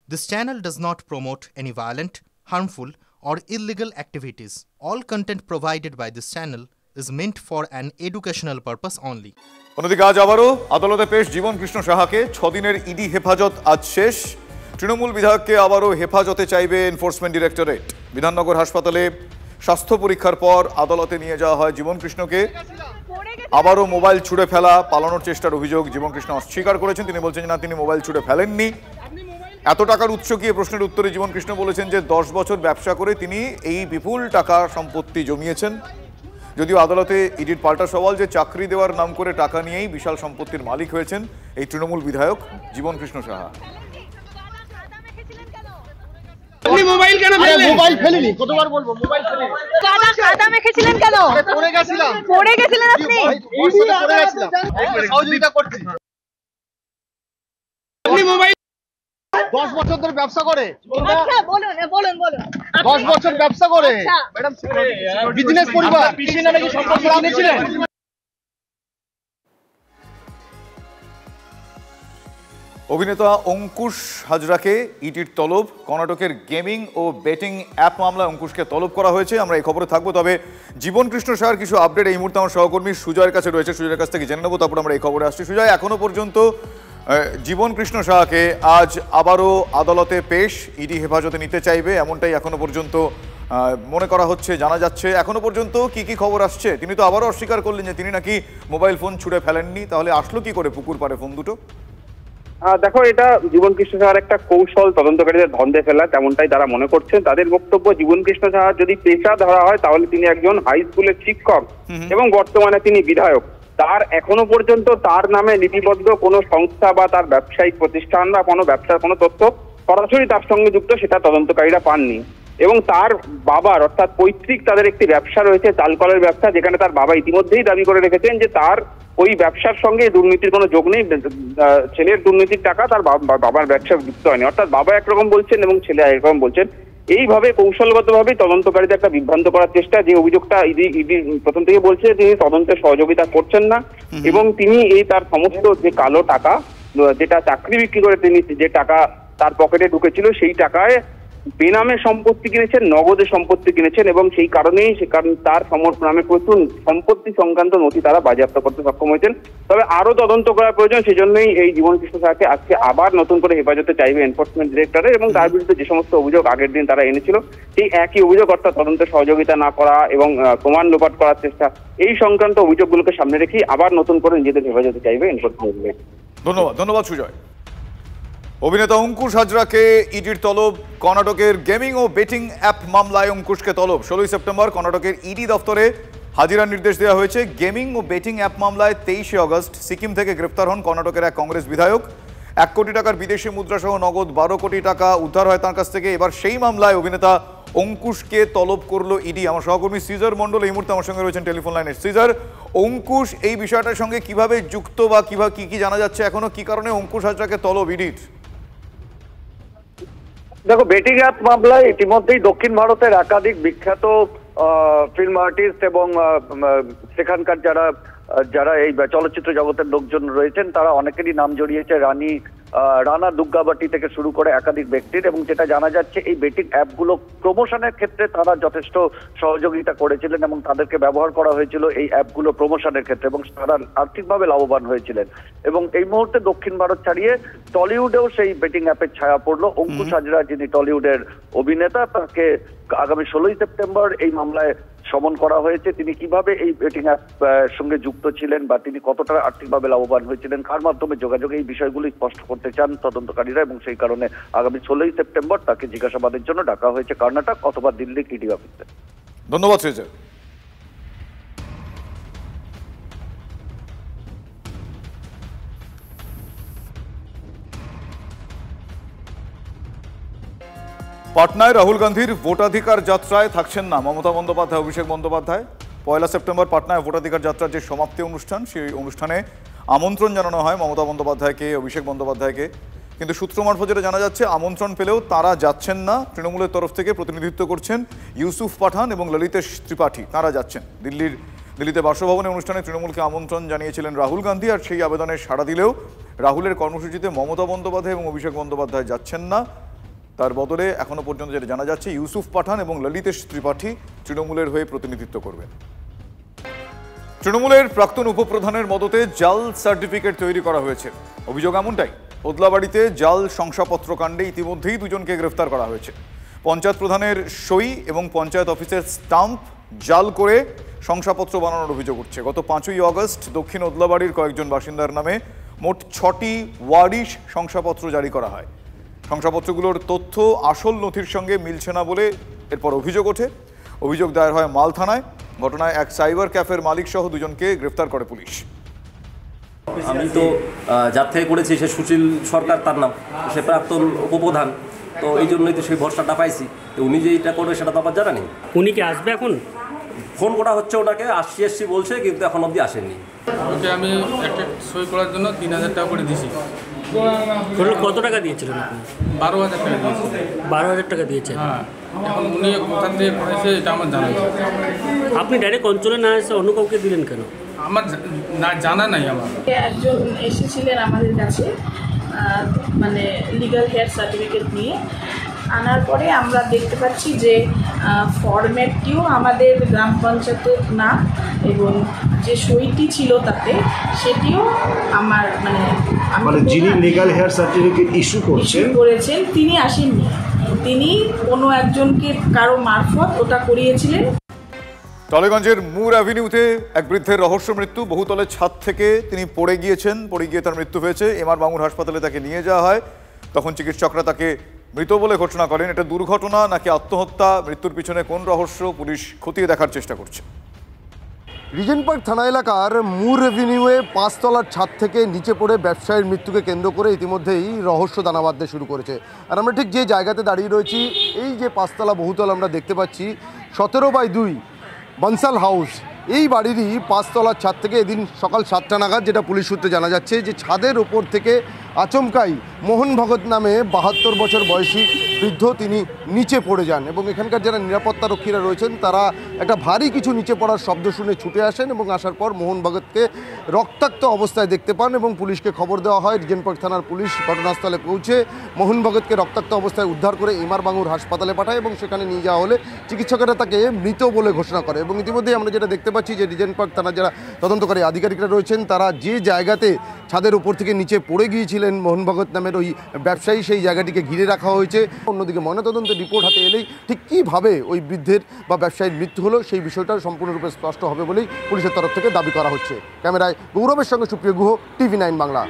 This channel does not promote any violent, harmful, or illegal activities. All content provided by this channel is meant for an educational purpose only. অন্যদিকে আজ আবারও আদালতে পেশ জীবন কৃষ্ণ সাহাকে 6 দিনের ED হেফাজত আজ শেষ। তৃণমূল বিধায়ককে আবারও হেফাজতে চাইবে এনফোর্সমেন্ট ডিরেক্টরেট। বিধাননগর হাসপাতালে স্বাস্থ্য পরীক্ষার পর আদালতে নিয়ে যাওয়া হয় জীবন কৃষ্ণকে। আবারও মোবাইল ছুঁড়ে ফেলা, পালানোর চেষ্টার অভিযোগ জীবন কৃষ্ণ অস্বীকার করেছেন। তিনি বলছেন না, তিনি মোবাইল ছুঁড়ে ফেলেননি। এত টাকার উৎস কি? প্রশ্নের উত্তরে জীবন কৃষ্ণ বলেছেন যে 10 বছর ব্যবসা করে তিনি এই বিপুল টাকা সম্পত্তি জমিয়েছেন। যদিও আদালতে ইডির পাল্টা সওয়াল যে চাকরি দেওয়ার নাম করে টাকা নিয়েই বিশাল সম্পত্তির মালিক হয়েছেন এই তৃণমূল বিধায়ক জীবন কৃষ্ণ সাহা। আপনি মোবাইল কেন ফেললেন? মোবাইল ফেলিনি, কতবার বলবো মোবাইল ফেলিনি। কাদা মেখেছিলেন কেন? পড়ে গেছিলাম। পড়ে গেছিলেন আপনি? পড়ে গেছিলাম। সহযোগিতা করছি। আপনি মোবাইল 10 বছর ধরে ব্যবসা করে। আচ্ছা বলুন 10 বছর ব্যবসা করে। আচ্ছা। ম্যাডাম বিজনেস পরিবার পিসি নামে কি সম্পত্তি কিনেছিলেন? অভিনেতা অঙ্কুশ হাজরাকে ইডির তলব। কর্ণাটকের গেমিং ও বেটিং অ্যাপ মামলায় অঙ্কুশকে তলব করা হয়েছে। আমরা এই খবরে থাকবো। তবে জীবন কৃষ্ণ সাহার কিছু আপডেট এই মুহূর্তে আমার সহকর্মী সুজয়ের কাছে রয়েছে। সুজয়ের কাছ থেকে জেনে নেবো, তারপর আমরা এই খবরে আসছি। সুজয়, এখনো পর্যন্ত জীবন কৃষ্ণ সাহাকে আজ আবারও আদালতে পেশ, ইডি হেফাজতে নিতে চাইবে এমনটাই এখনো পর্যন্ত মনে করা হচ্ছে, জানা যাচ্ছে। এখনো পর্যন্ত কি কি খবর আসছে? তিনি তো আবারও অস্বীকার করলেন যে তিনি নাকি মোবাইল ফোন ছুঁড়ে ফেলেননি। তাহলে আসলো কি করে পুকুর পাড়ে ফোন দুটো? দেখো, এটা জীবন কৃষ্ণ সাহার একটা কৌশল, তদন্তকারীদের ধন্দে ফেলা, তেমনটাই তারা মনে করছেন। তাদের বক্তব্য, জীবন কৃষ্ণ সাহার যদি পেশা ধরা হয় তাহলে তিনি একজন হাই স্কুলের শিক্ষক এবং বর্তমানে তিনি বিধায়ক। তার এখনো পর্যন্ত তার নামে লিপিবদ্ধ কোনো সংস্থা বা তার ব্যবসায়িক প্রতিষ্ঠান বা কোনো ব্যবসার কোনো তথ্য সরাসরি তার সঙ্গে যুক্ত, সেটা তদন্তকারীরা পাননি। এবং তার বাবার অর্থাৎ পৈতৃক তাদের একটি ব্যবসা রয়েছে, চালকলের ব্যবসা, যেখানে তার বাবা ইতিমধ্যেই দাবি করে রেখেছেন যে তার ওই ব্যবসার সঙ্গে দুর্নীতির কোনো যোগ নেই। ছেলের দুর্নীতির টাকা তার বাবার ব্যবসা যুক্ত হয়নি। অর্থাৎ বাবা একরকম বলছেন এবং ছেলে একরকম বলছেন। এইভাবে কৌশলগতভাবে তদন্তকারীদের একটা বিভ্রান্ত করার চেষ্টা। যে অভিযোগটা ইডি প্রথম থেকে বলছে, তিনি তদন্তে সহযোগিতা করছেন না এবং তিনি এই তার সমস্ত যে কালো টাকা, যেটা চাকরি বিক্রি করে তিনি যে টাকা তার পকেটে ঢুকেছিল, সেই টাকায় বেনামে সম্পত্তি কিনেছেন, নগদে সম্পত্তি কিনেছেন এবং সেই কারণেই তার নামে প্রচুর সম্পত্তি সংক্রান্ত নথি তারা বাজেয়াপ্ত করতে সক্ষম হয়েছেন। তবে আরো তদন্ত করা প্রয়োজন, সেজন্যই এই জীবন কৃষ্ণ সাহাকে আজকে আবার নতুন করে হেফাজতে চাইবে এনফোর্সমেন্ট ডিরেক্টরেট এবং তার বিরুদ্ধে যে সমস্ত অভিযোগ আগের দিন তারা এনেছিল সেই একই অভিযোগ, অর্থাৎ তদন্তে সহযোগিতা না করা এবং প্রমাণ লোপাট করার চেষ্টা, এই সংক্রান্ত অভিযোগগুলোকে সামনে রেখেই আবার নতুন করে নিজেদের হেফাজতে চাইবে এনফোর্সমেন্ট ডিরেক্টরেট। ধন্যবাদ সুজয়। অভিনেতা অঙ্কুশ হাজরাকে ইডির তলব। কর্ণাটকের গেমিং ও বেটিং অ্যাপ মামলায় অঙ্কুশকে তলব। 16 সেপ্টেম্বর কর্ণাটকের ইডি দফতরে হাজিরার নির্দেশ দেওয়া হয়েছে। গেমিং ও বেটিং অ্যাপ মামলায় 23 আগস্ট সিকিম থেকে গ্রেফতার হন কর্ণাটকের এক কংগ্রেস বিধায়ক। 1 কোটি টাকার বিদেশি মুদ্রা সহ নগদ 12 কোটি টাকা উদ্ধার হয় তার কাছ থেকে। এবার সেই মামলায় অভিনেতা অঙ্কুশকে তলব করলো ইডি। আমার সহকর্মী সিজার মন্ডল এই মুহূর্তে আমার সঙ্গে রয়েছেন টেলিফোন লাইনে। সিজার, অঙ্কুশ এই বিষয়টার সঙ্গে কিভাবে যুক্ত বা কি জানা যাচ্ছে এখনো? কি কারণে অঙ্কুশ হাজরাকে তলব ইডির? দেখো, বেটিং অ্যাপ মামলায় ইতিমধ্যেই দক্ষিণ ভারতের একাধিক বিখ্যাত ফিল্ম আর্টিস্ট এবং সেখানকার যারা এই চলচ্চিত্র জগতের লোকজন রয়েছেন তারা অনেকেরই নাম জড়িয়েছে। রানা দুর্গাবাটি থেকে শুরু করে একাধিক ব্যক্তির। এবং যেটা জানা যাচ্ছে, এই বেটিং অ্যাপগুলো প্রমোশনের ক্ষেত্রে তারা যথেষ্ট সহযোগিতা করেছিলেন এবং তাদেরকে ব্যবহার করা হয়েছিল এই অ্যাপগুলো প্রমোশনের ক্ষেত্রে এবং তারা আর্থিকভাবে লাভবান হয়েছিলেন। এবং এই মুহূর্তে দক্ষিণ ভারত ছাড়িয়ে টলিউডেও সেই বেটিং অ্যাপের ছায়া পড়লো। অঙ্কুশ হাজরা, যিনি টলিউডের অভিনেতা, তাকে আগামী 16 সেপ্টেম্বর এই মামলায় সমন করা হয়েছে। তিনি কিভাবে এই বেটিং অ্যাপ সঙ্গে যুক্ত ছিলেন বা তিনি কতটা আর্থিকভাবে লাভবান হয়েছিলেন, কার মাধ্যমে যোগাযোগ, এই বিষয়গুলি স্পষ্ট করতে চান তদন্তকারীরা এবং সেই কারণে আগামী 16 সেপ্টেম্বর তাকে জিজ্ঞাসাবাদের জন্য ডাকা হয়েছে কর্ণাটক অথবা দিল্লি ইডি অফিসে। ধন্যবাদ সুজয়। পাটনায় রাহুল গান্ধীর ভোটাধিকার যাত্রায় থাকছেন না মমতা বন্দ্যোপাধ্যায়, অভিষেক বন্দ্যোপাধ্যায়। 1 সেপ্টেম্বর পাটনায় ভোটাধিকার যাত্রার যে সমাপ্তি অনুষ্ঠান, সেই অনুষ্ঠানে আমন্ত্রণ জানানো হয় মমতা বন্দ্যোপাধ্যায়কে, অভিষেক বন্দ্যোপাধ্যায়কে। কিন্তু সূত্র মারফত যেটা জানা যাচ্ছে, আমন্ত্রণ পেলেও তারা যাচ্ছেন না। তৃণমূলের তরফ থেকে প্রতিনিধিত্ব করছেন ইউসুফ পাঠান এবং ললিতেশ ত্রিপাঠী, তারা যাচ্ছেন। দিল্লিতে বাসভবনে অনুষ্ঠানে তৃণমূলকে আমন্ত্রণ জানিয়েছিলেন রাহুল গান্ধী, আর সেই আবেদনে সাড়া দিলেও রাহুলের কর্মসূচিতে মমতা বন্দ্যোপাধ্যায় এবং অভিষেক বন্দ্যোপাধ্যায় যাচ্ছেন না। তার বদলে এখনো পর্যন্ত যেটা জানা যাচ্ছে ইউসুফ পাঠান এবং ললিতেশ ত্রিপাঠী তৃণমূলের হয়ে প্রতিনিধিত্ব করবেন। তৃণমূলের প্রাক্তন উপপ্রধানের মদতে জাল সার্টিফিকেট তৈরি করা হয়েছে, অভিযোগ এমনটাই। ওদলাবাড়িতে জাল শংসাপত্র কাণ্ডে ইতিমধ্যেই দুজনকে গ্রেফতার করা হয়েছে। পঞ্চায়েত প্রধানের সই এবং পঞ্চায়েত অফিসের স্টাম্প জাল করে শংসাপত্র বানানোর অভিযোগ উঠছে। গত 5ই অগস্ট দক্ষিণ ওদলাবাড়ির কয়েকজন বাসিন্দার নামে মোট 6টি ওয়ারিশ শংসাপত্র জারি করা হয়। শংসাপত্রগুলোর তথ্য আসল নথির সঙ্গে মিলছে না বলে এরপর অভিযোগ ওঠে। অভিযোগ দায়ের হয় মাল থানায়। ঘটনায় এক সাইবার ক্যাফের মালিক সহ দুজনকে গ্রেফতার করে পুলিশ। আমি তো যার থেকে করেছি সে সুশীল সরকার, তার নাম, সে প্রাক্তন উপপ্রধান, তো এই জন্যই তো সেই ভরসাটা পাইছি। তো উনি যে এটা করবে সেটা তো আমার জানা নেই। উনি কি আসবে? এখন ফোন করা হচ্ছে ওনাকে, আসছি বলছে, কিন্তু এখন অবধি আসেননি। ওকে আমি একটা সই করার জন্য 3000 টাকা করে দিয়েছি। কত টাকা দিয়েছিলেন আপনি? 12,000 টাকা দিয়েছি। 12,000 টাকা দিয়েছেন? হ্যাঁ। এখন উনি কোথা থেকে করেছে এটা আমার জানা নেই। আপনি ডাইরেক্ট অঞ্চলে না এসে অন্য কাউকে দিলেন কেন? আমার না জানা নাই। আমার একজন এসেছিলেন আমাদের কাছে, মানে লিগ্যাল হেয়ার সার্টিফিকেট নিয়ে। আনার পরে আমরা দেখতে পাচ্ছি যে ফরম্যাটটিও আমাদের গ্রাম পঞ্চায়েতের না, এবং যে সইটি ছিল তাতে সেটিও আমার মানে যিনি লিগ্যাল হেয়ার সার্টিফিকেট ইস্যু করেছেন তিনি আসেননি। তিনি কোনো একজনকে কারো মারফত ওটা করিয়েছিলেন। টলিগঞ্জের মুর অ্যাভিনিউতে এক বৃদ্ধের রহস্য মৃত্যু। বহুতলের ছাদ থেকে তিনি পড়ে গিয়ে তার মৃত্যু হয়েছে। এমআর বাঙুর হাসপাতালে তাকে নিয়ে যাওয়া হয়। তখন চিকিৎসকরা তাকে মৃত বলে ঘোষণা করেন। এটা দুর্ঘটনা নাকি আত্মহত্যা, মৃত্যুর পিছনে কোন রহস্য, পুলিশ খতিয়ে দেখার চেষ্টা করছে। রিজেন্ট পার্ক থানা এলাকার মুর এভিনিউয়ে 5 তলার ছাদ থেকে নিচে পড়ে ব্যবসায়ীর মৃত্যুকে কেন্দ্র করে ইতিমধ্যেই রহস্য দানা বাঁধতে শুরু করেছে। আর আমরা ঠিক যে জায়গাতে দাঁড়িয়ে রয়েছি, এই যে 5 তলা বহুতল আমরা দেখতে পাচ্ছি, 17/2 বনসাল হাউস, এই বাড়িরই 5 তলার ছাদ থেকে এদিন সকাল 7টা নাগাদ, যেটা পুলিশ সূত্রে জানা যাচ্ছে, যে ছাদের ওপর থেকে আচমকাই মোহন ভগত নামে 72 বছর বয়সী বৃদ্ধ তিনি নিচে পড়ে যান। এবং এখানকার যারা নিরাপত্তা রক্ষীরা রয়েছেন তারা একটা ভারী কিছু নিচে পড়ার শব্দ শুনে ছুটে আসেন এবং আসার পর মোহন ভগতকে রক্তাক্ত অবস্থায় দেখতে পান এবং পুলিশকে খবর দেওয়া হয়। রিজেন্ট পার্ক থানার পুলিশ ঘটনাস্থলে পৌঁছে মোহন ভগতকে রক্তাক্ত অবস্থায় উদ্ধার করে এমআর বাঙুর হাসপাতালে পাঠায় এবং সেখানে নিয়ে যাওয়া হলে চিকিৎসকেরা তাকে মৃত বলে ঘোষণা করে। এবং ইতিমধ্যেই আমরা যেটা দেখতে পাচ্ছি যে রিজেন্ট পার্ক থানার যারা তদন্তকারী আধিকারিকরা রয়েছেন তারা যে জায়গাতে ছাদের উপর থেকে নিচে পড়ে গিয়েছিলেন মোহন ভগত নামের ওই ব্যবসায়ী, সেই জায়গাটিকে ঘিরে রাখা হয়েছে। অন্যদিকে ময়নাতদন্তের রিপোর্ট হাতে এলেই ঠিক কীভাবে ওই বৃদ্ধের বা ব্যবসায়ীর মৃত্যু হলো সেই বিষয়টা সম্পূর্ণরূপে স্পষ্ট হবে বলেই পুলিশের তরফ থেকে দাবি করা হচ্ছে। ক্যামেরায় গৌরবের সঙ্গে সুপ্রিয় গুহ, TV9 বাংলা।